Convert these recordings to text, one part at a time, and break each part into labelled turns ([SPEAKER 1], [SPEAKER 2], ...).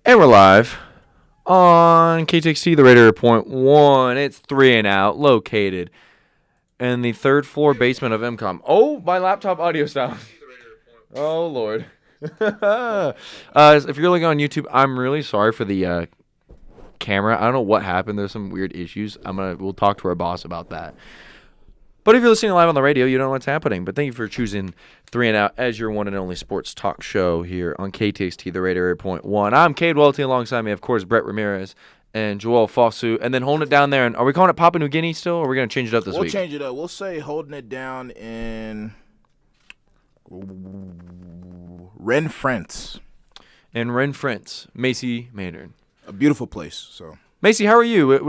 [SPEAKER 1] And we're live on KTXT, the Raider Point 1. It's 3 and Out, located in the third floor basement of MCOM. Oh, my laptop audio sound. Oh, Lord. If you're looking on YouTube, I'm really sorry for the camera. I don't know what happened. There's some weird issues. We'll talk to our boss about that. But if you're listening live on the radio, you don't know what's happening. But thank you for choosing 3 and Out as your one and only sports talk show here on KTXT, the Raider Point 1. I'm Cade Welty, alongside me, of course, Brett Ramirez and Joel Fosu. And then holding it down there. And are we calling it Papua New Guinea still, or are we going to change it up this week?
[SPEAKER 2] We'll change it up. We'll say holding it down in Renfrance.
[SPEAKER 1] In Renfrance, Macy Maynard.
[SPEAKER 2] A beautiful place. So,
[SPEAKER 1] Macy, how are you?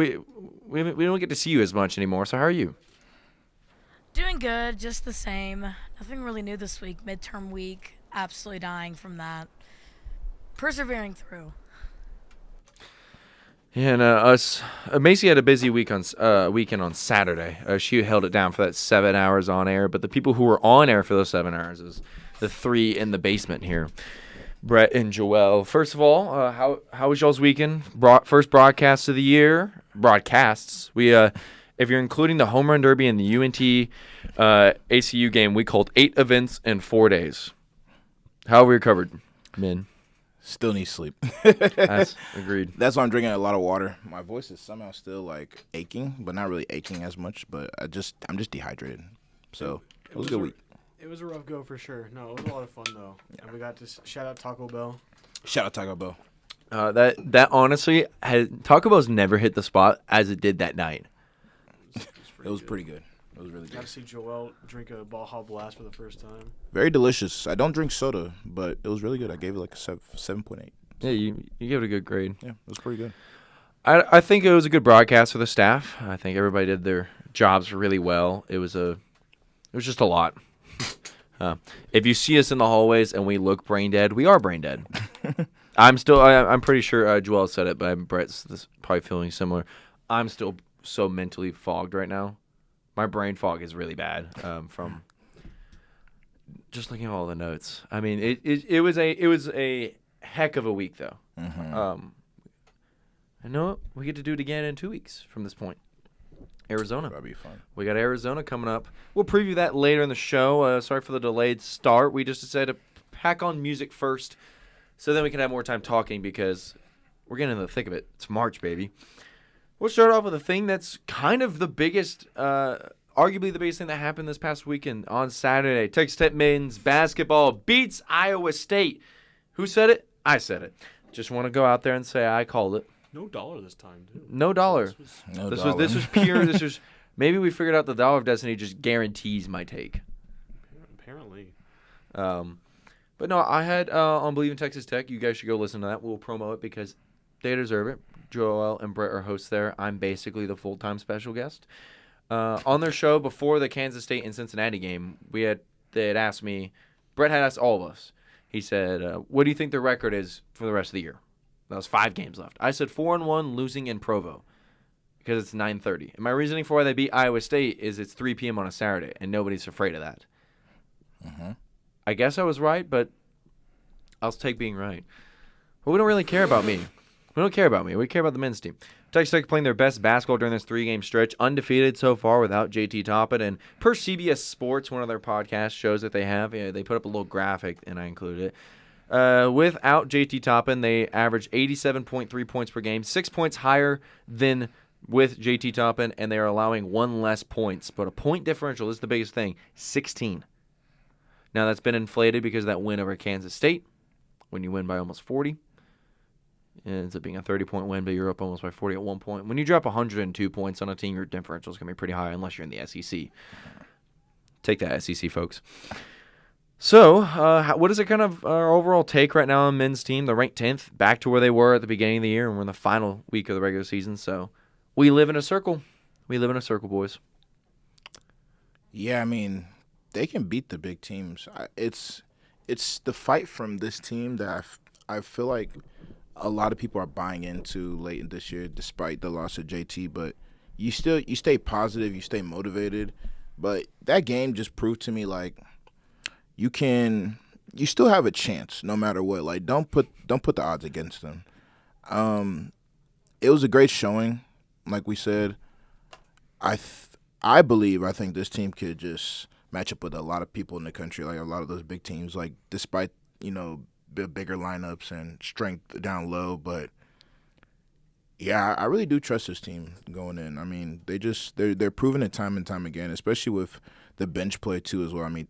[SPEAKER 1] We don't get to see you as much anymore, so how are you?
[SPEAKER 3] Doing good, just the same. Nothing really new this week. Midterm week, absolutely dying from that. Persevering through.
[SPEAKER 1] Yeah, and Macy had a busy weekend on Saturday. She held it down for that 7 hours on air, but the people who were on air for those 7 hours is the three in the basement here, Brett and Joel. First of all, how was y'all's weekend? First broadcast of the year. Broadcasts. If you're including the Home Run Derby and the UNT ACU game, we called 8 events in 4 days. How have we recovered, men?
[SPEAKER 2] still need sleep.
[SPEAKER 1] That's agreed.
[SPEAKER 2] That's why I'm drinking a lot of water. My voice is somehow still like aching, but not really aching as much. But I'm just dehydrated. So it was a good week.
[SPEAKER 4] It was a rough go for sure. No, it was a lot of fun though. Yeah. And we got to shout out Taco Bell.
[SPEAKER 2] Shout out Taco Bell.
[SPEAKER 1] That honestly, Taco Bell's never hit the spot as it did that night.
[SPEAKER 2] It was pretty good. It was really good.
[SPEAKER 4] Got to see Joel drink a Baja Blast for the first time.
[SPEAKER 2] Very delicious. I don't drink soda, but it was really good. I gave it like a 7.8.
[SPEAKER 1] Yeah, you gave it a good grade.
[SPEAKER 2] Yeah, it was pretty good.
[SPEAKER 1] I think it was a good broadcast for the staff. I think everybody did their jobs really well. It was just a lot. If you see us in the hallways and we look brain dead, we are brain dead. I'm pretty sure Joel said it, but Brett's probably feeling similar. I'm still so mentally fogged right now. My brain fog is really bad from just looking at all the notes. I mean, it was a heck of a week though.
[SPEAKER 2] Mm-hmm.
[SPEAKER 1] I know we get to do it again in 2 weeks from this point. Arizona.
[SPEAKER 2] That'll be fun.
[SPEAKER 1] We got Arizona coming up. We'll preview that later in the show. Sorry for the delayed start. We just decided to pack on music first so then we can have more time talking because we're getting in the thick of it. It's March, baby. We'll start off with a thing that's kind of the biggest, arguably the biggest thing that happened this past weekend on Saturday. Texas Tech men's basketball beats Iowa State. Who said it? I said it. Just want to go out there and say I called it.
[SPEAKER 4] No dollar this time, dude.
[SPEAKER 1] No dollar. This was pure. Maybe we figured out the dollar of destiny just guarantees my take.
[SPEAKER 4] Apparently.
[SPEAKER 1] But no, I had on Believe in Texas Tech. You guys should go listen to that. We'll promo it because they deserve it. Joel and Brett are hosts there. I'm basically the full-time special guest. On their show before the Kansas State and Cincinnati game, they had asked me, Brett had asked all of us. He said, what do you think the record is for the rest of the year? That was 5 games left. I said 4-1 losing in Provo because it's 9:30. And my reasoning for why they beat Iowa State is it's 3 p.m. on a Saturday, and nobody's afraid of that.
[SPEAKER 2] Mm-hmm.
[SPEAKER 1] I guess I was right, but I'll take being right. But we don't really care about me. We don't care about me. We care about the men's team. Texas Tech playing their best basketball during this 3-game stretch, undefeated so far without JT Toppin. And per CBS Sports, one of their podcast shows that they have, they put up a little graphic, and I included it. Without JT Toppin, they average 87.3 points per game, 6 points higher than with JT Toppin, and they are allowing 1 less points. But a point differential, this is the biggest thing, 16. Now, that's been inflated because of that win over Kansas State, when you win by almost 40. It ends up being a 30-point win, but you're up almost by 40 at one point. When you drop 102 points on a team, your differential is going to be pretty high unless you're in the SEC. Take that, SEC, folks. So, what is it kind of our overall take right now on the men's team? They're ranked 10th, back to where they were at the beginning of the year, and we're in the final week of the regular season. So, we live in a circle. We live in a circle, boys.
[SPEAKER 2] Yeah, I mean, they can beat the big teams. It's the fight from this team that I feel like a lot of people are buying into late in this year, despite the loss of JT. But you stay positive, you stay motivated. But that game just proved to me like you still have a chance no matter what. Like don't put the odds against them. It was a great showing, like we said. I think this team could just match up with a lot of people in the country, like a lot of those big teams. Like despite bigger lineups and strength down low, but yeah, I really do trust this team going in. I mean, they're proving it time and time again, especially with the bench play too as well. I mean,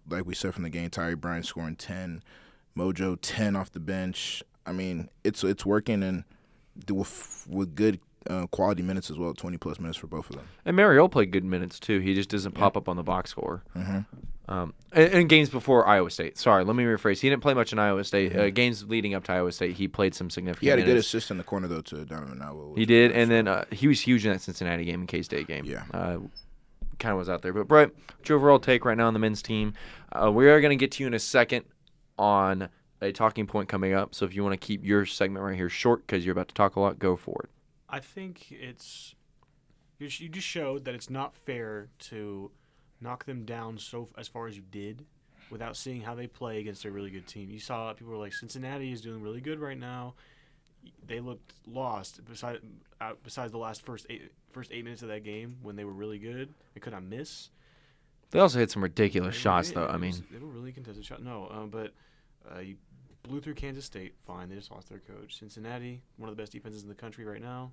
[SPEAKER 2] like we said from the game, Tyree Bryant scoring 10, Mojo 10 off the bench. I mean, it's working and with good quality minutes as well, 20-plus minutes for both of them.
[SPEAKER 1] And Mariol played good minutes, too. He just doesn't pop up on the box score.
[SPEAKER 2] Mm-hmm.
[SPEAKER 1] In games before Iowa State. Sorry, let me rephrase. He didn't play much in Iowa State. Games leading up to Iowa State, he played some significant
[SPEAKER 2] He had a good
[SPEAKER 1] minutes.
[SPEAKER 2] assist in the corner, though, to Donovan Nowell.
[SPEAKER 1] He did, and then he was huge in that Cincinnati game and K-State game.
[SPEAKER 2] Yeah.
[SPEAKER 1] Kind of was out there. But, Brett, what's your overall take right now on the men's team? We are going to get to you in a second on a talking point coming up. So if you want to keep your segment right here short because you're about to talk a lot, go for it.
[SPEAKER 4] I think you just showed that it's not fair to knock them down as far as you did without seeing how they play against a really good team. You saw people were like, Cincinnati is doing really good right now. They looked lost besides the first eight minutes of that game when they were really good. They could not miss.
[SPEAKER 1] They also hit some ridiculous shots, though. I mean,
[SPEAKER 4] they were really contested shots. No, but you blew through Kansas State. Fine, they just lost their coach. Cincinnati, one of the best defenses in the country right now.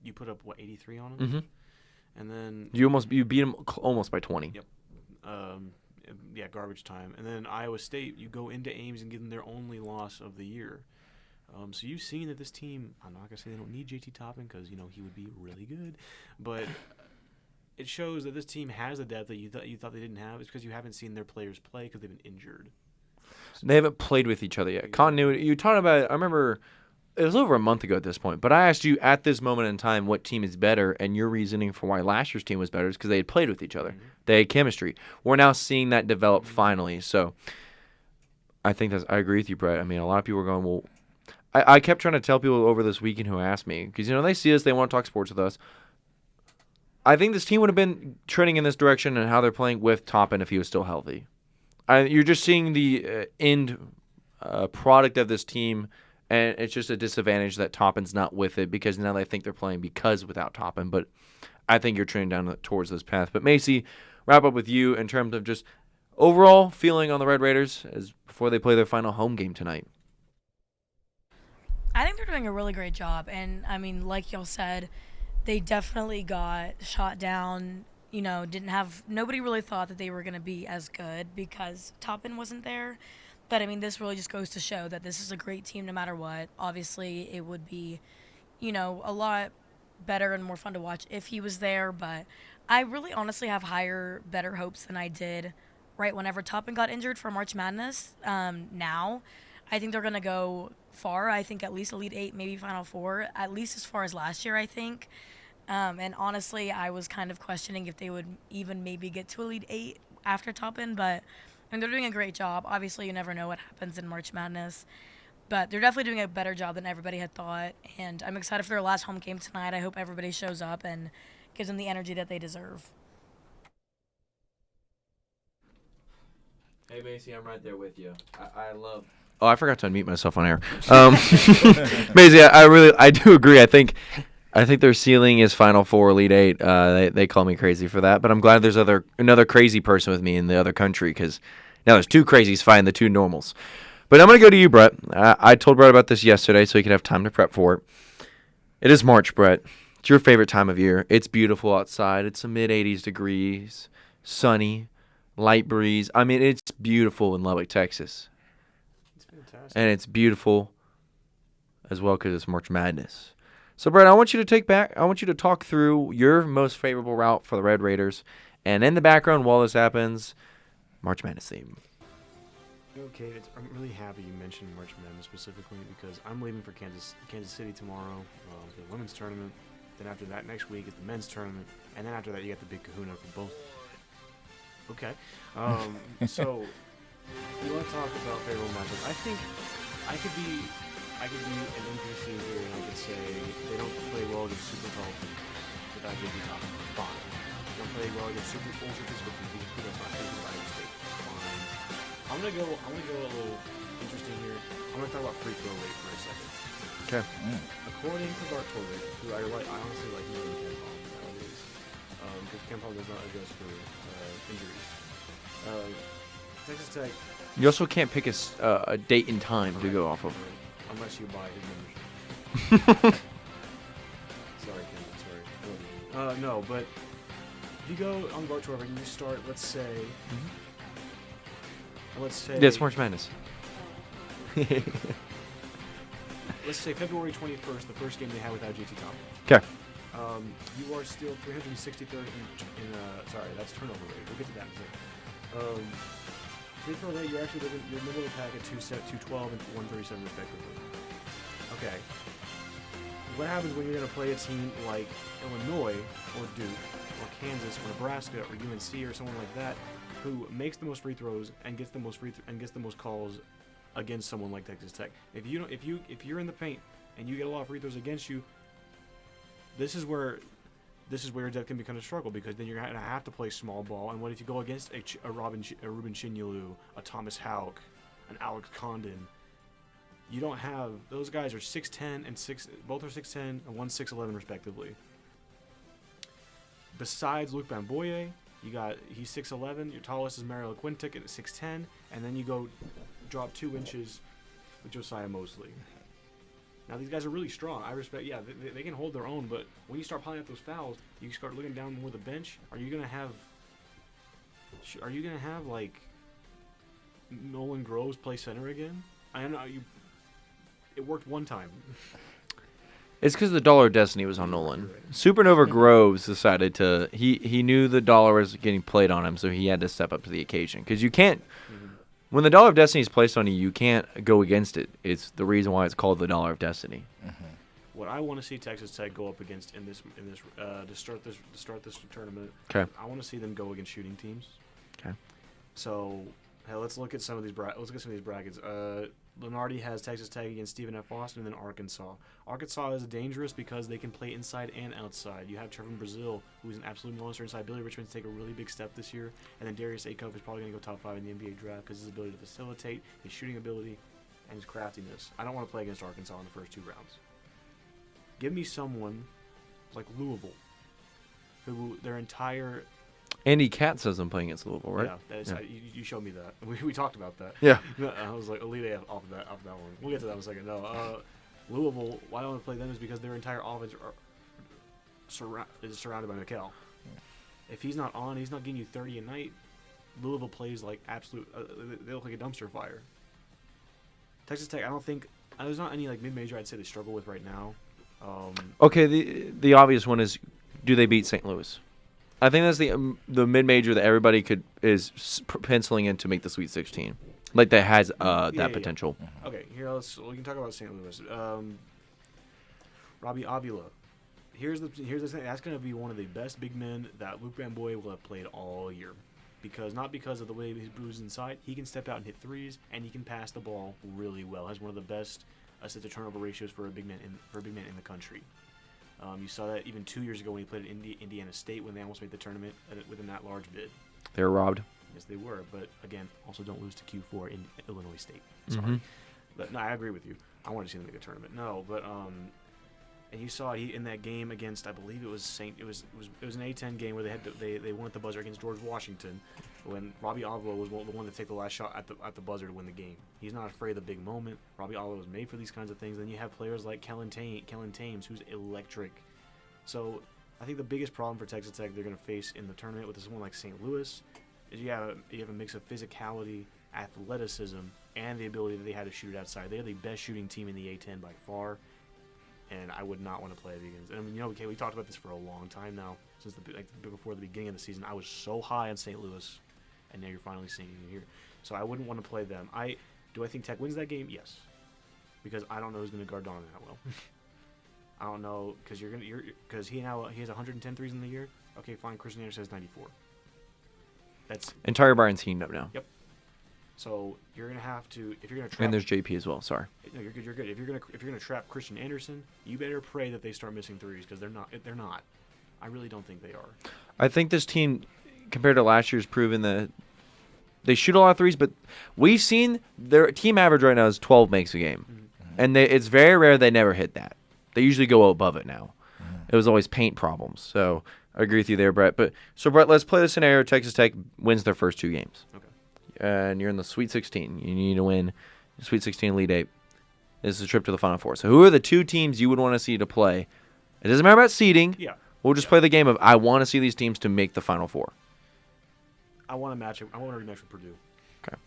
[SPEAKER 4] You put up 83 on them, and then
[SPEAKER 1] you beat them almost by 20.
[SPEAKER 4] Yep. Yeah, garbage time. And then Iowa State, you go into Ames and give them their only loss of the year. So you've seen that this team. I'm not gonna say they don't need JT Toppin because he would be really good, but it shows that this team has the depth that you thought they didn't have. It's because you haven't seen their players play because they've been injured.
[SPEAKER 1] They haven't played with each other yet. Continuity. You talked about it. I remember it was over a month ago at this point, but I asked you at this moment in time what team is better, and your reasoning for why last year's team was better is because they had played with each other. Mm-hmm. They had chemistry. We're now seeing that develop finally. So I think I agree with you, Brett. I mean, a lot of people are going, well, I kept trying to tell people over this weekend who asked me, because, they see us, they want to talk sports with us. I think this team would have been trending in this direction and how they're playing with Toppin if he was still healthy. You're just seeing the end product of this team, and it's just a disadvantage that Toppin's not with it because now they think they're playing because without Toppin. But I think you're trending down towards this path. But Macy, wrap up with you in terms of just overall feeling on the Red Raiders as before they play their final home game tonight.
[SPEAKER 3] I think they're doing a really great job. And, I mean, like y'all said, they definitely got shot down. Nobody really thought that they were going to be as good because Toppin wasn't there. But, I mean, this really just goes to show that this is a great team no matter what. Obviously, it would be, a lot better and more fun to watch if he was there. But I really honestly have better hopes than I did right whenever Toppin got injured for March Madness. Now, I think they're going to go far. I think at least Elite 8, maybe Final 4, at least as far as last year, I think. And honestly, I was kind of questioning if they would even maybe get to Elite 8 after Toppin, but they're doing a great job. Obviously, you never know what happens in March Madness, but they're definitely doing a better job than everybody had thought, and I'm excited for their last home game tonight. I hope everybody shows up and gives them the energy that they deserve.
[SPEAKER 1] Hey, Macy, I'm right there with you. I love... Oh, I forgot to unmute myself on air. Macy, I do agree. I think their ceiling is Final Four, Elite 8. They call me crazy for that, but I'm glad there's another crazy person with me in the other country because now there's two crazies fighting the two normals. But I'm going to go to you, Brett. I told Brett about this yesterday so he could have time to prep for it. It is March, Brett. It's your favorite time of year. It's beautiful outside. It's a mid-80s degrees, sunny, light breeze. I mean, it's beautiful in Lubbock, Texas.
[SPEAKER 4] It's fantastic.
[SPEAKER 1] And it's beautiful as well because it's March Madness. So, Brett, I want you to talk through your most favorable route for the Red Raiders. And in the background, while this happens, March Madness theme.
[SPEAKER 4] Okay, I'm really happy you mentioned March Madness specifically because I'm leaving for Kansas City tomorrow for the women's tournament. Then after that, next week is the men's tournament. And then after that, you got the big kahuna for both. Okay. So, you want to talk about favorable matchups? I think I could be an NPC here, and I could say they don't play well against super healthy without JT Toppin. Fine. They don't play well against super physical teams. That's not facing Iowa State. Fine. I'm gonna go a little interesting here. I'm gonna talk about free throw rate for a second.
[SPEAKER 1] Okay.
[SPEAKER 4] According to Bart Torvik, who I honestly like more than Ken Palm nowadays, because Ken Palm does not adjust for injuries. Texas Tech.
[SPEAKER 1] You also can't pick a date and time to go off of.
[SPEAKER 4] Unless you buy his membership. Sorry, Ken. Sorry. No, but if you go on Bart Torvik and you start, let's say.
[SPEAKER 1] Yeah, it's March Madness.
[SPEAKER 4] Let's say February 21st, the first game they had without JT Thompson.
[SPEAKER 1] Okay.
[SPEAKER 4] You are still 363rd in sorry, that's turnover rate. We'll get to that in a second. Free throw rate, you're actually you're middle of the pack at 212 and 137 respectively. Okay. What happens when you're going to play a team like Illinois or Duke or Kansas or Nebraska or UNC or someone like that, who makes the most free throws and gets the most calls against someone like Texas Tech? If you're in the paint and you get a lot of free throws against you, this is where that can become a struggle, because then you're going to have to play small ball. And what if you go against a Ruben Shinyulu, a Thomas Houck, an Alex Condon? You don't have those guys are 6'10" and both are 6'10" and one's 6'11" respectively. Besides Luke Bamboye, he's 6'11". Your tallest is Mario Quintic at 6'10", and then you go drop 2 inches with Josiah Mosley. Now these guys are really strong. I respect. Yeah, they can hold their own. But when you start piling up those fouls, you start looking down more the bench. Are you gonna have like Nolan Groves play center again? I don't know. It worked one time.
[SPEAKER 1] It's because the Dollar of Destiny was on Nolan. Supernova Groves decided to. He knew the dollar was getting played on him, so he had to step up to the occasion. Because you can't. When the Dollar of Destiny is placed on you, you can't go against it. It's the reason why it's called the Dollar of Destiny.
[SPEAKER 4] What I want to see Texas Tech go up against in this to start this tournament.
[SPEAKER 1] Okay.
[SPEAKER 4] I want to see them go against shooting teams.
[SPEAKER 1] Okay.
[SPEAKER 4] So, hey, let's look at some of these brackets. Lenardi has Texas Tech against Stephen F. Austin, and then Arkansas. Arkansas is dangerous because they can play inside and outside. You have Trevin Brazil, who's an absolute monster inside. Billy Richmond's take a really big step this year. And then Darius Acuff is probably going to go top 5 in the NBA draft because his ability to facilitate, his shooting ability, and his craftiness. I don't want to play against Arkansas in the first 2 rounds. Give me someone like Louisville, who their entire...
[SPEAKER 1] Andy Katz says I'm playing against Louisville, right?
[SPEAKER 4] Yeah, that is, you showed me that. We talked about that.
[SPEAKER 1] Yeah.
[SPEAKER 4] I was like, Elite off of that one. We'll get to that in a second. No, Louisville, why don't I play them is because their entire offense is surrounded by Mikal. If he's not on, he's not getting you 30 a night. Louisville plays like absolute. They look like a dumpster fire. Texas Tech, I don't think there's not any like mid-major I'd say they struggle with right now.
[SPEAKER 1] Okay, the obvious one is, do they beat St. Louis? I think that's the mid-major that everybody is penciling in to make the Sweet 16. Like that has that potential.
[SPEAKER 4] Yeah. Okay, here we can talk about St. Louis. Robbie Avila. Here's the thing. That's going to be one of the best big men that Luke Bamboye will have played all year. Not because of the way he's bruised inside. He can step out and hit threes, and he can pass the ball really well. Has one of the best assist to turnover ratios for a big man in the country. You saw that even 2 years ago when he played at Indiana State when they almost made the tournament within that large bid.
[SPEAKER 1] They were robbed.
[SPEAKER 4] Yes, they were. But again, also don't lose to Q4 in Illinois State. Sorry, but no, I agree with you. I wanted to see them make a tournament. No, but and you saw it in that game against, I believe it was It was an A10 game where they won at the buzzer against George Washington, when Robbie Avila was the one to take the last shot at the buzzer to win the game. He's not afraid of the big moment. Robbie Avila was made for these kinds of things. Then you have players like Kellen Thames, who's electric. So I think the biggest problem for Texas Tech they're going to face in the tournament with someone like St. Louis is you have a mix of physicality, athleticism, and the ability that they had to shoot it outside. They are the best shooting team in the A10 by far, and I would not want to play against. And I mean, we talked about this for a long time now, since before the beginning of the season. I was so high on St. Louis, and now you're finally seeing it here. So I wouldn't want to play them. Do I think Tech wins that game? Yes, because I don't know who's going to guard Donovan that well. I don't know, because he has 110 threes in the year. Okay, fine. Christian Anderson has 94.
[SPEAKER 1] And Tyler Byron's heating up now.
[SPEAKER 4] Yep. So you're gonna have to, if you're gonna trap.
[SPEAKER 1] And there's JP as well. Sorry.
[SPEAKER 4] No, you're good. You're good. If you're gonna trap Christian Anderson, you better pray that they start missing threes, because they're not. They're not. I really don't think they are.
[SPEAKER 1] I think this team, compared to last year's, proven that they shoot a lot of threes, but we've seen their team average right now is 12 makes a game. and it's very rare they never hit that. They usually go above it now. It was always paint problems. So I agree with you there, Brett. Brett, let's play the scenario. Texas Tech wins their first 2 games.
[SPEAKER 4] Okay.
[SPEAKER 1] And you're in the Sweet 16. You need to win Sweet 16 Elite 8. This is a trip to the Final Four. So who are the 2 teams you would want to see to play? It doesn't matter about seeding.
[SPEAKER 4] Yeah.
[SPEAKER 1] We'll just play the game of I want to see these teams to make the Final Four.
[SPEAKER 4] I want a rematch with Purdue.
[SPEAKER 1] Okay.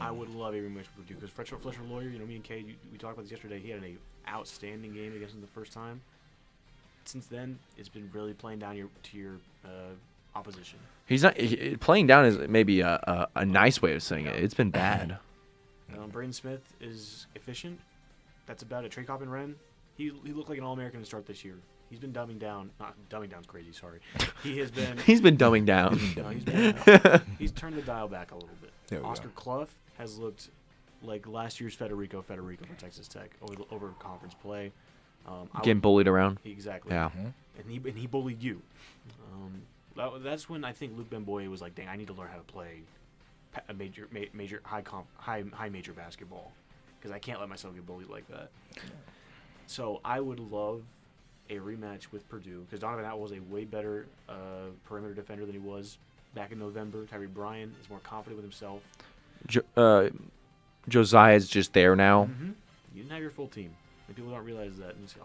[SPEAKER 4] I would love a rematch with Purdue because Fletcher Lawyer, me and Kay, we talked about this yesterday. He had an outstanding game against them the first time. Since then, it's been really playing down to your opposition.
[SPEAKER 1] He's not playing down is maybe a nice way of saying it. It's been bad.
[SPEAKER 4] Braden Smith is efficient. That's about it. Trey Coppin-Wren, he looked like an All-American to start this year. He's been dumbing down. Not dumbing down's crazy. Sorry. He has been.
[SPEAKER 1] He's been dumbing down.
[SPEAKER 4] He's turned the dial back a little bit. Oscar Clough has looked like last year's Federico for Texas Tech over conference play.
[SPEAKER 1] Getting bullied around.
[SPEAKER 4] Exactly.
[SPEAKER 1] Yeah.
[SPEAKER 4] And he bullied you. That's when I think Luke Bemboye was like, "Dang, I need to learn how to play a major high major basketball because I can't let myself get bullied like that." So I would love a rematch with Purdue because Donovan Atwell was a way better perimeter defender than he was back in November. Tyree Bryan is more confident with himself.
[SPEAKER 1] Josiah's just there now.
[SPEAKER 4] Mm-hmm. You didn't have your full team. And people don't realize that. And say,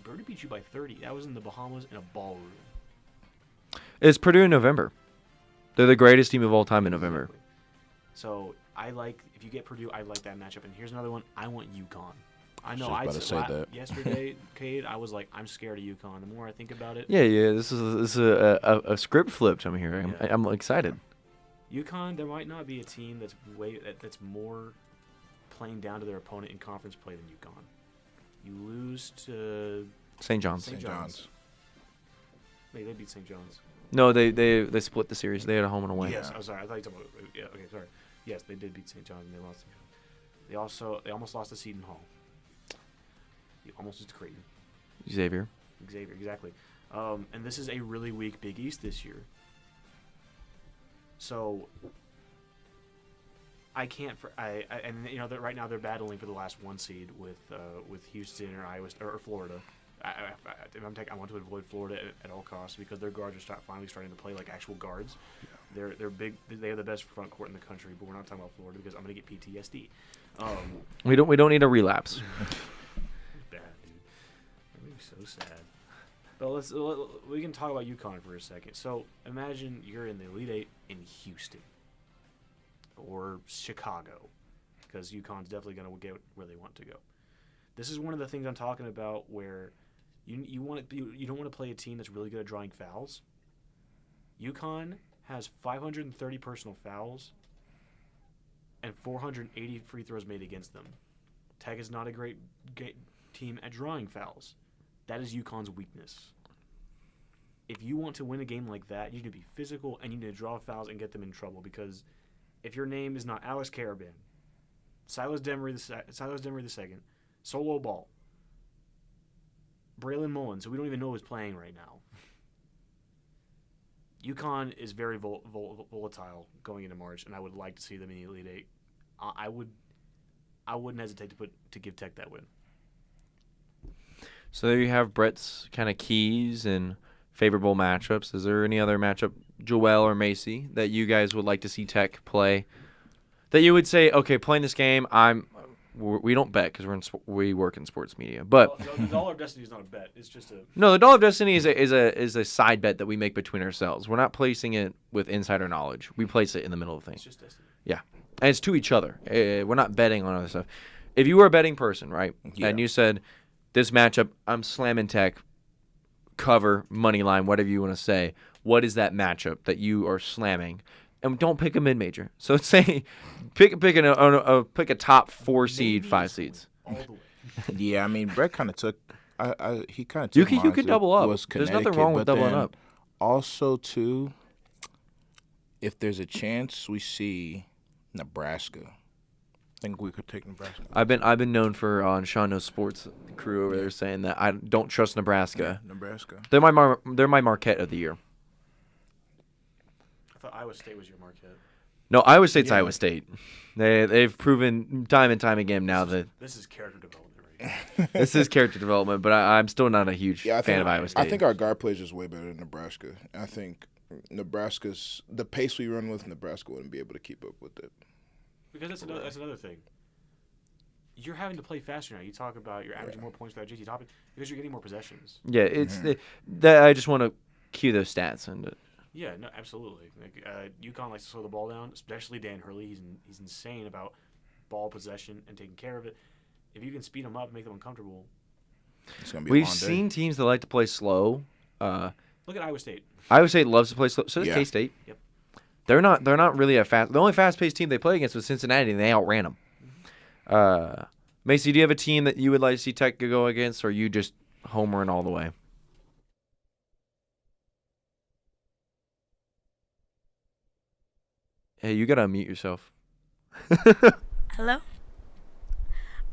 [SPEAKER 4] Purdue beat you by 30. That was in the Bahamas in a ballroom.
[SPEAKER 1] It's Purdue in November. They're the greatest team of all time in November.
[SPEAKER 4] Exactly. So if you get Purdue, I like that matchup. And here's another one. I want UConn. I know I said yesterday, Cade, I was like, I'm scared of UConn. The more I think about it.
[SPEAKER 1] Yeah. This is a script flipped. I'm here.
[SPEAKER 4] Yeah.
[SPEAKER 1] I'm excited.
[SPEAKER 4] UConn, there might not be a team that's more playing down to their opponent in conference play than UConn. You lose to
[SPEAKER 1] St. John's.
[SPEAKER 2] St. John's.
[SPEAKER 4] They beat St. John's.
[SPEAKER 1] No, they split the series. They had a home and away.
[SPEAKER 4] Yes, I'm sorry. I thought you were talking about. Yeah, okay, sorry. Yes, they did beat St. John's and they lost. They almost lost to Seton Hall. They almost lost to Creighton.
[SPEAKER 1] Xavier,
[SPEAKER 4] exactly. And this is a really weak Big East this year. So I can't. Right now they're battling for the last 1 seed with Houston or Iowa or Florida. I want to avoid Florida at all costs because their guards are finally starting to play like actual guards. Yeah. They're big. They have the best front court in the country, but we're not talking about Florida because I'm going to get PTSD.
[SPEAKER 1] We don't need a relapse.
[SPEAKER 4] Bad, dude. That made me so sad. But we can talk about UConn for a second. So imagine you're in the Elite Eight in Houston or Chicago, because UConn's definitely going to get where they want to go. This is one of the things I'm talking about where you don't want to play a team that's really good at drawing fouls. UConn has 530 personal fouls and 480 free throws made against them. Tech is not a great team at drawing fouls. That is UConn's weakness. If you want to win a game like that, you need to be physical and you need to draw fouls and get them in trouble, because if your name is not Alex Karabin, Silas Demery II, Solo Ball, Braylon Mullins, who we don't even know is playing right now. UConn is very volatile going into March, and I would like to see them in the Elite Eight. I wouldn't hesitate to give Tech that win.
[SPEAKER 1] So there you have Brett's kind of keys and favorable matchups. Is there any other matchup, Joel or Macy, that you guys would like to see Tech play? That you would say, okay, playing this game, we don't bet because we work in sports media. But
[SPEAKER 4] the Dollar of Destiny is not a bet. It's just a
[SPEAKER 1] the Dollar of Destiny is a side bet that we make between ourselves. We're not placing it with insider knowledge. We place it in the middle of things.
[SPEAKER 4] It's just Destiny.
[SPEAKER 1] Yeah, and it's to each other. We're not betting on other stuff. If you were a betting person, right, and you said this matchup, I'm slamming Tech, cover, money line, whatever you want to say. What is that matchup that you are slamming? And don't pick a mid-major. So say pick a top 4 seed,
[SPEAKER 4] Maybe
[SPEAKER 1] 5 seeds.
[SPEAKER 4] All the way.
[SPEAKER 2] Yeah, I mean, Brett kind of took. He kind of took.
[SPEAKER 1] You could double up. There's nothing wrong with doubling up.
[SPEAKER 2] Also, too, if there's a chance we see Nebraska, I think we could take Nebraska.
[SPEAKER 1] I've been known for on Sean Knows Sports crew over there saying that I don't trust Nebraska.
[SPEAKER 2] Nebraska.
[SPEAKER 1] They're my Marquette of the year.
[SPEAKER 4] I thought Iowa State was your Marquette.
[SPEAKER 1] No, Iowa State's Iowa State. They've proven time and time again now that
[SPEAKER 4] This is character development right already.
[SPEAKER 1] This is character development, but I'm still not a huge
[SPEAKER 2] Yeah, I
[SPEAKER 1] fan
[SPEAKER 2] think
[SPEAKER 1] of Iowa State.
[SPEAKER 2] I think our guard play is just way better than Nebraska. And I think Nebraska's the pace we run with, Nebraska wouldn't be able to keep up with it.
[SPEAKER 4] Because that's another thing. You're having to play faster now. You talk about you're averaging more points without JT Toppin because you're getting more possessions.
[SPEAKER 1] Yeah, it's that I just want to cue those stats and
[SPEAKER 4] Yeah, no, absolutely. Like, UConn likes to slow the ball down, especially Dan Hurley. He's insane about ball possession and taking care of it. If you can speed them up, make them uncomfortable.
[SPEAKER 2] It's gonna be.
[SPEAKER 1] we've
[SPEAKER 2] a long day.
[SPEAKER 1] seen teams that like to play slow.
[SPEAKER 4] Look at Iowa State.
[SPEAKER 1] Iowa State loves to play slow. So does
[SPEAKER 2] Yeah.
[SPEAKER 1] K-State.
[SPEAKER 4] Yep.
[SPEAKER 1] They're not really a fast. The only fast-paced team they play against was Cincinnati, and they outran them. Macy, do you have a team that you would like to see Tech go against, or are you just homering all the way? Hey, you gotta unmute yourself.
[SPEAKER 3] Hello?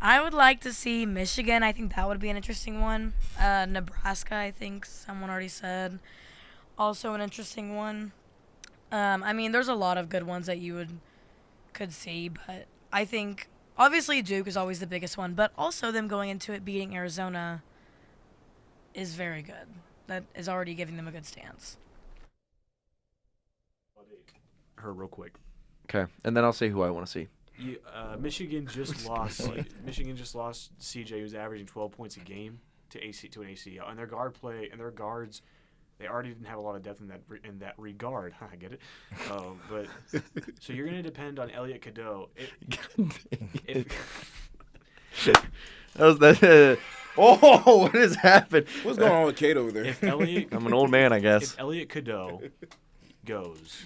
[SPEAKER 3] I would like to see Michigan. I think that would be an interesting one. Nebraska, I think someone already said. Also an interesting one. I mean, there's a lot of good ones that you could see, but I think obviously Duke is always the biggest one, but also them going into it beating Arizona is very good. That is already giving them a good stance.
[SPEAKER 4] Her real quick.
[SPEAKER 1] Okay, and then I'll say who I want to see.
[SPEAKER 4] Michigan just lost. Michigan just lost CJ, who's averaging 12 points a game to an ACL, and their guards. They already didn't have a lot of depth in that regard. I get it, but so you're going to depend on Elliot Cadeau.
[SPEAKER 1] What has happened?
[SPEAKER 2] What's going on with Kate over there?
[SPEAKER 4] If Elliot,
[SPEAKER 1] I'm an old man, I guess.
[SPEAKER 4] if Elliot Cadeau goes,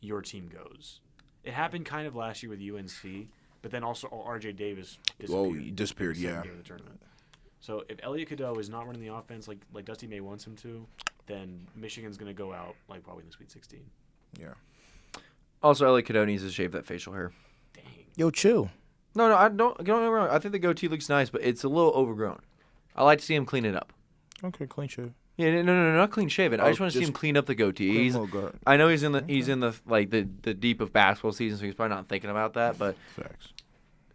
[SPEAKER 4] your team goes. It happened kind of last year with UNC, but then also RJ Davis disappeared.
[SPEAKER 2] Oh, he disappeared,
[SPEAKER 4] in the second
[SPEAKER 2] yeah.
[SPEAKER 4] game of the tournament. So if Elliot Cadeau is not running the offense like Dusty May wants him to, then Michigan's going to go out like probably in the Sweet 16.
[SPEAKER 2] Yeah.
[SPEAKER 1] Also, Elliot Cadeau needs to shave that facial hair.
[SPEAKER 4] Dang.
[SPEAKER 2] Yo, chill.
[SPEAKER 1] No, I don't get me wrong. I think the goatee looks nice, but it's a little overgrown. I like to see him clean it up.
[SPEAKER 2] Okay, clean shave.
[SPEAKER 1] Yeah, no, not clean shaven. I
[SPEAKER 2] Oh,
[SPEAKER 1] just want to see
[SPEAKER 2] just
[SPEAKER 1] him clean up the goatee.
[SPEAKER 2] Clean
[SPEAKER 1] He's,
[SPEAKER 2] little guard.
[SPEAKER 1] I know he's in the like the deep of basketball season, so he's probably not thinking about that. But
[SPEAKER 2] Facts.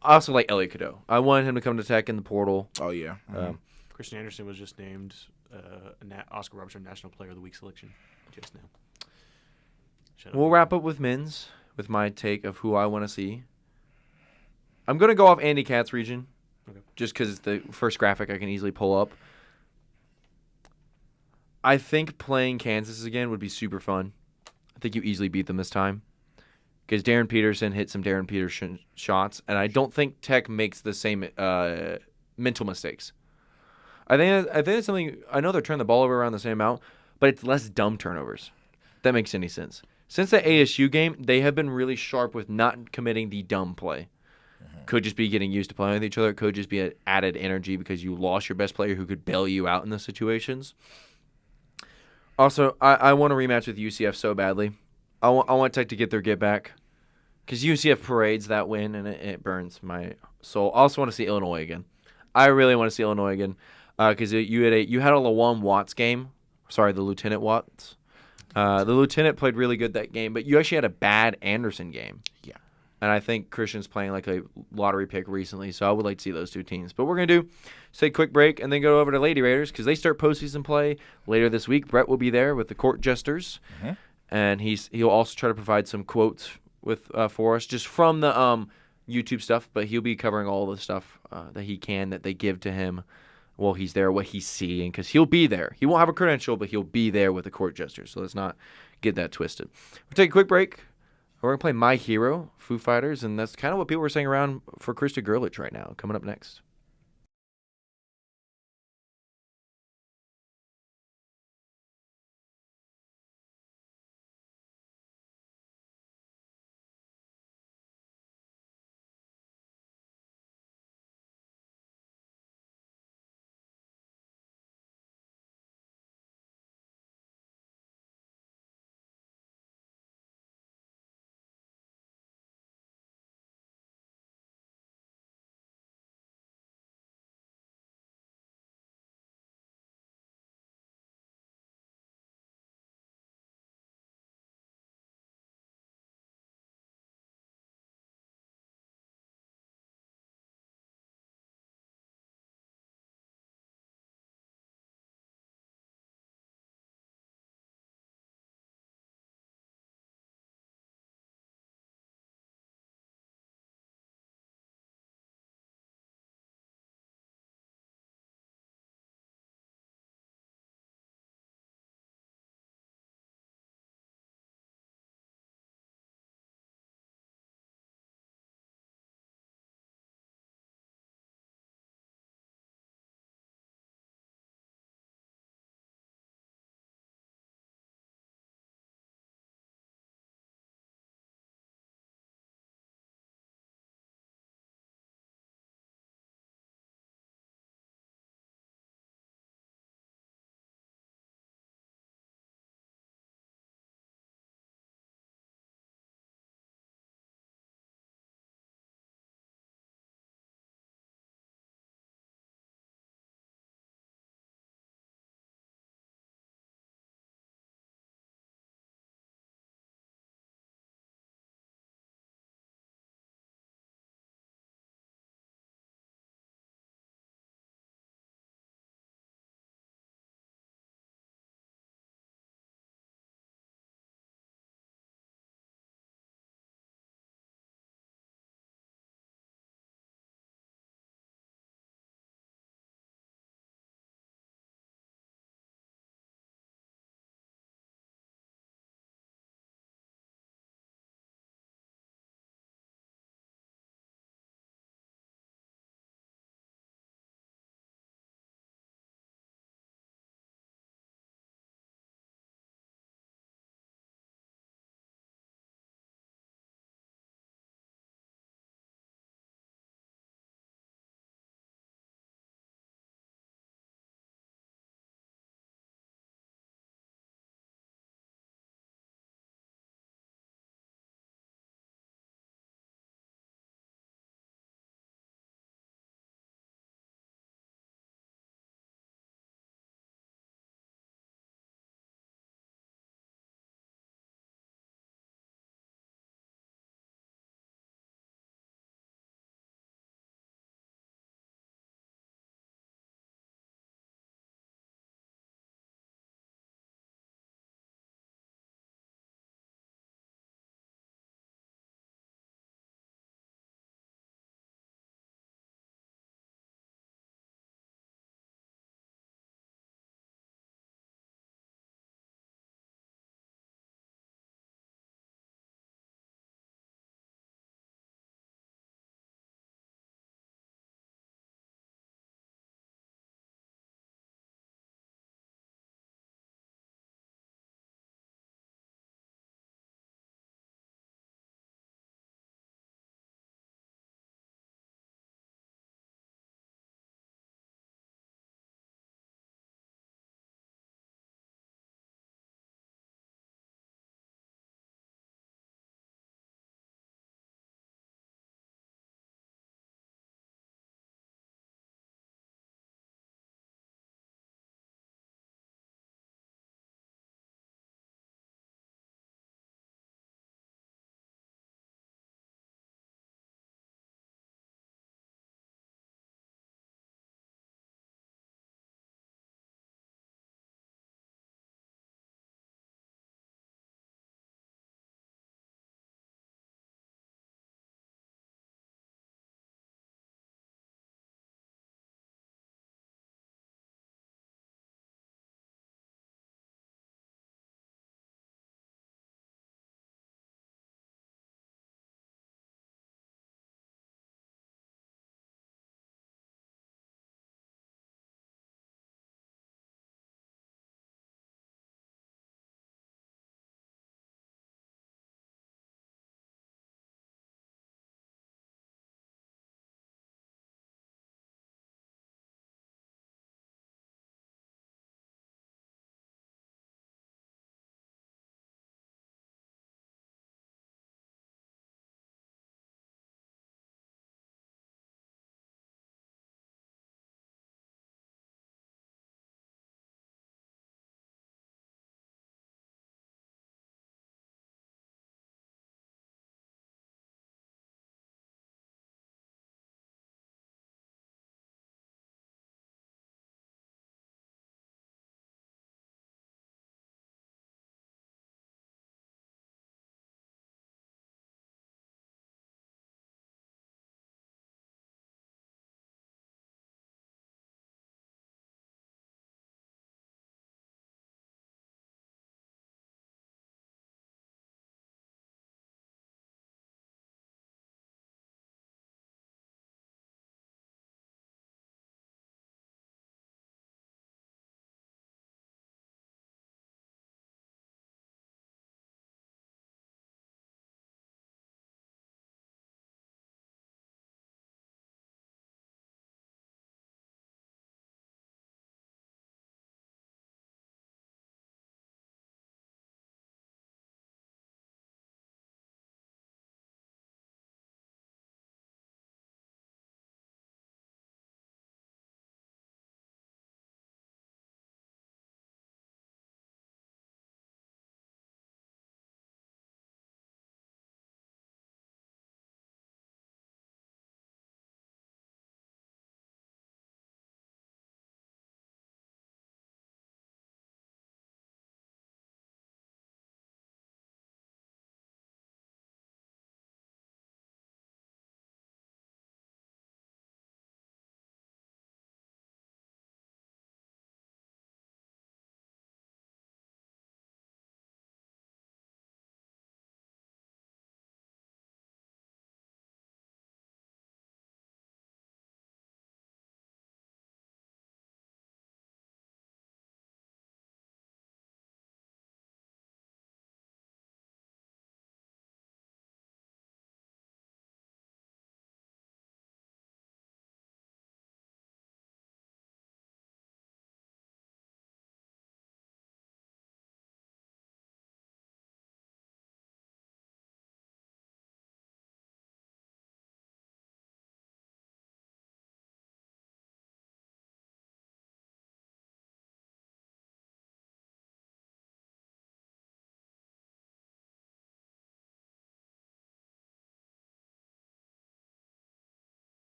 [SPEAKER 1] I also like Elliot Cadeau. I want him to come to Tech in the portal.
[SPEAKER 2] Oh yeah.
[SPEAKER 4] Christian Anderson was just named Oscar Robertson National Player of the Week selection just now. Shut up.
[SPEAKER 1] We'll wrap up with men's with my take of who I want to see. I'm gonna go off Andy Katz region, just because it's the first graphic I can easily pull up. I think playing Kansas again would be super fun. I think you easily beat them this time because Darren Peterson hit some Darren Peterson shots, and I don't think Tech makes the same mental mistakes. I think it's something. I know they're turning the ball over around the same amount, but it's less dumb turnovers. If that makes any sense. Since the ASU game, they have been really sharp with not committing the dumb play. Could just be getting used to playing with each other. Could just be an added energy because you lost your best player who could bail you out in those situations. Also, I want a rematch with UCF so badly. I want Tech to get their get back because UCF parades that win and it burns my soul. I also want to see Illinois again. I really want to see Illinois again because you had a Lawan Watts game. Sorry, the Lieutenant Watts. The Lieutenant played really good that game, but you actually had a bad Anderson game.
[SPEAKER 2] Yeah.
[SPEAKER 1] And I think Christian's playing like a lottery pick recently, so I would like to see those two teams. But we're going to take a quick break and then go over to Lady Raiders because they start postseason play later this week. Brett will be there with the Court Jesters, and he'll also try to provide some quotes for us just from the YouTube stuff, but he'll be covering all the stuff that he can that they give to him while he's there, what he's seeing, because he'll be there. He won't have a credential, but he'll be there with the Court Jesters, so let's not get that twisted. We'll take a quick break. We're going to play My Hero, Foo Fighters, and that's kind of what people are saying around for Krista Gerlich right now. Coming up next.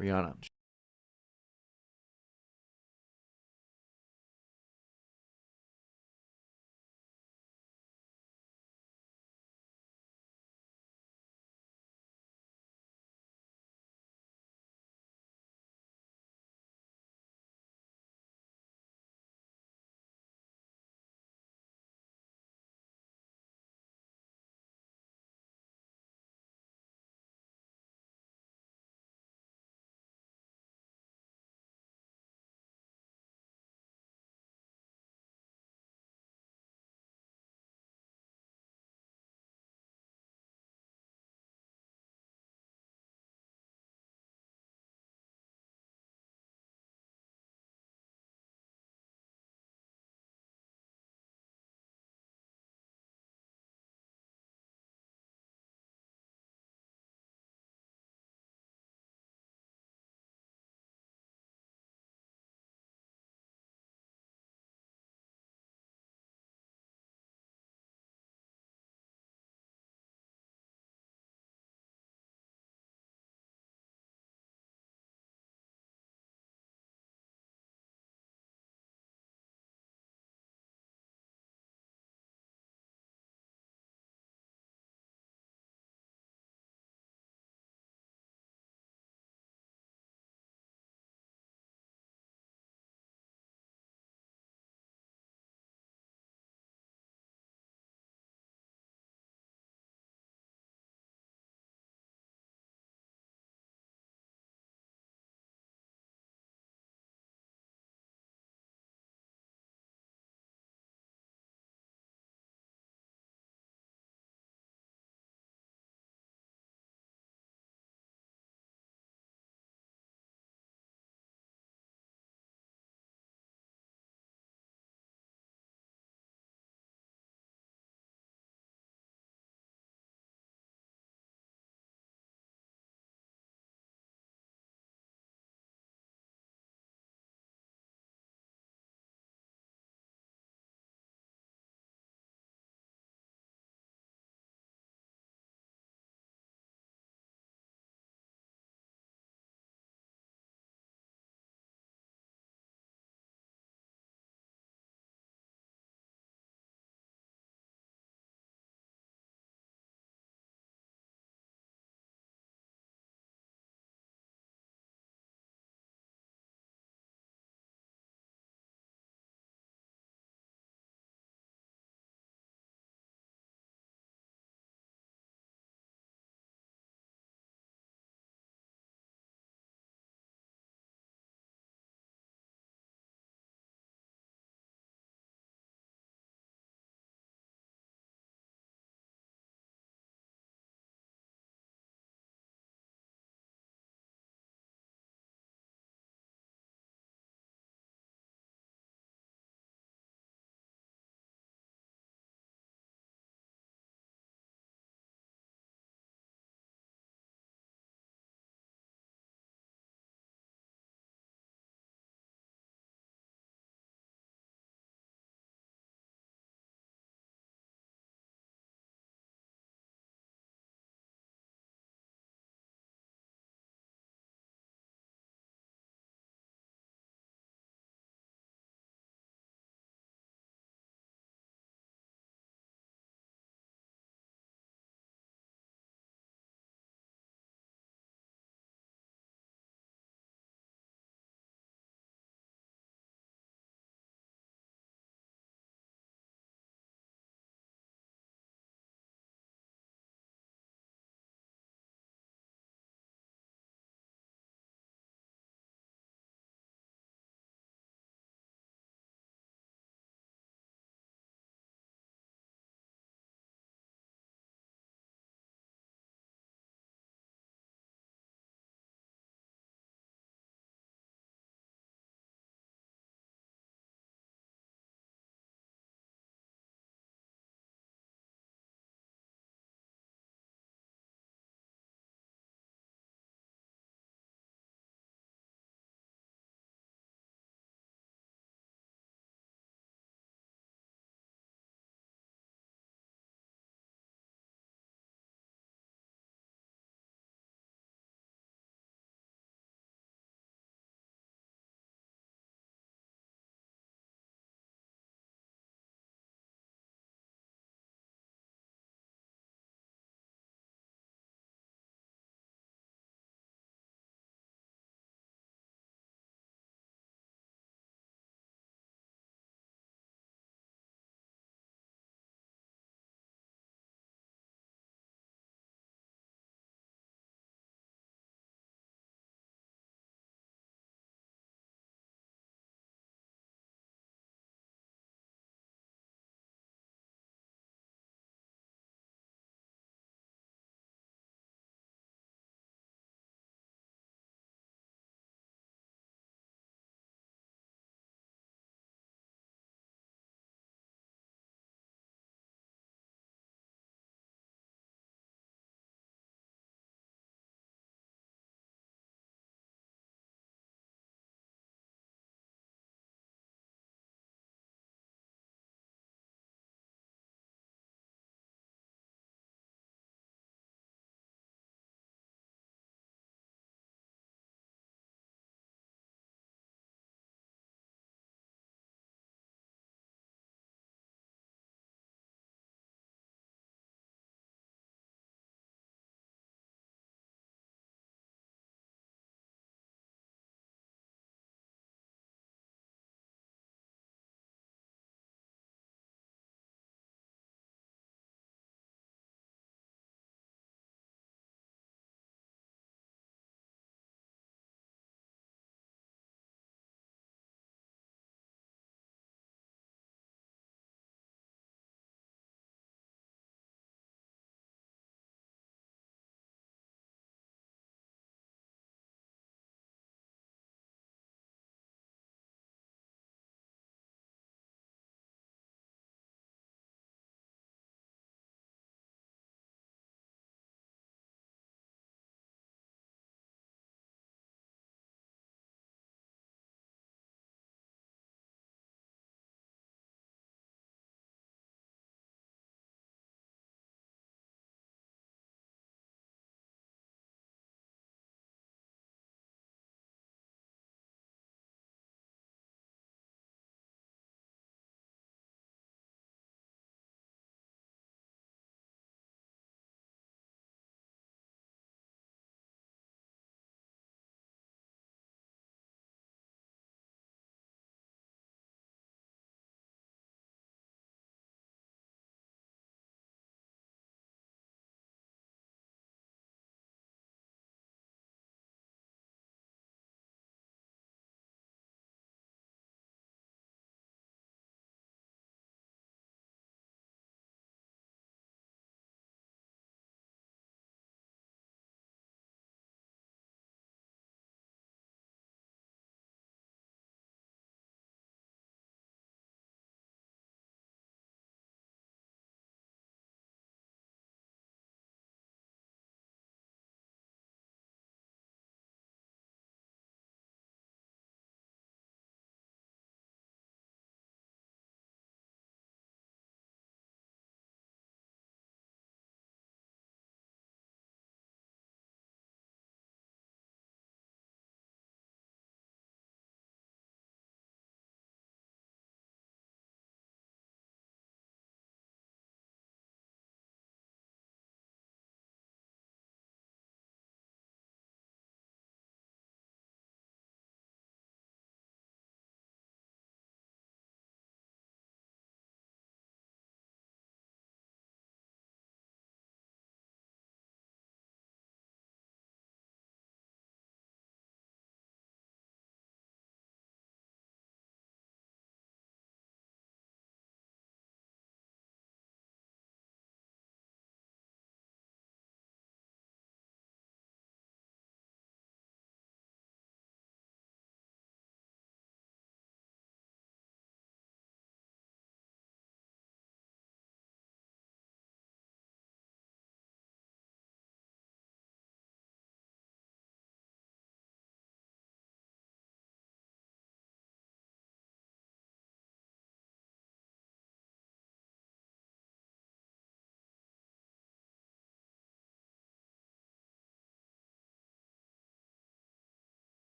[SPEAKER 1] Rihanna.